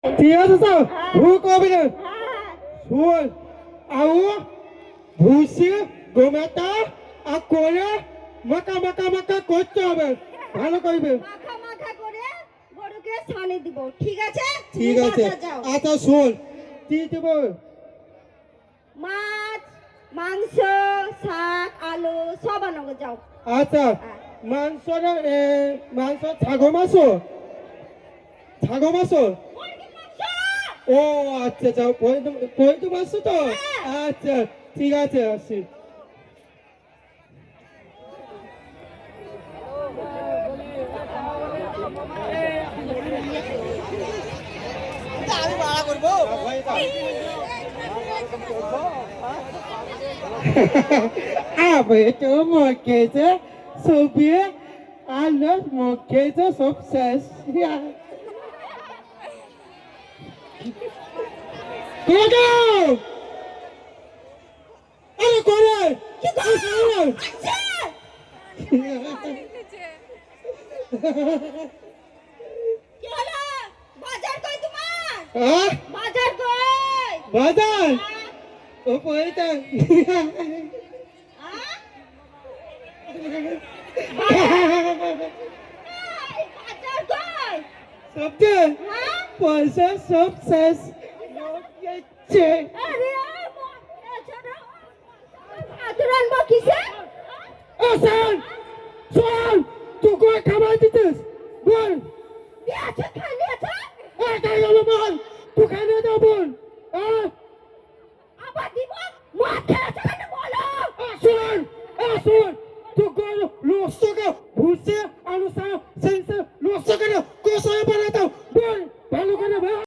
ঠিক আছে স্যার ভুল করবি না শোন আউ ভুসি গোমেতা আর করে মাকা মাকা মাকা করতে হবে ভালো করবে মাখা মাখা করে গরুকে ছানি দিব ঠিক আছে ঠিক তুমি আছে বাজার যাও। আচ্ছা শোন কি দেব মাছ মাংস শাক আলু সব আনবো যাও আচ্ছা মাংসটা মাংস ছাগল মাংস ছাগল মাংস মুরগির মাংস ও আচ্ছা আচ্ছা পয়তো মাংস তো আচ্ছা ঠিক আছে আসি আমি ভাড়া করবো আবে তো মকেছে সবই আলো মকেছে সব শেষ কোদো আরে করে কি করো আচ্ছা কি হলো বাজার কই তোমার হ্যাঁ বাজার কই বাজার ও পয়তা হ্যাঁ বাজার কই সবকে হ্যাঁ পয়সা সব শেষ মকেছে আরে ছাড়া আদরান বকিছে আসান চল তুই কই খাবার দিতেস বল দিয়েছে খাইয়েছে এটাই হলো বল তুই খাইয়ে দাও বল আবার দিব মাছ খেয়েছে কেন বলো আসুন আসুন তুই গেল লোকটাকে ভুসে আলু সারা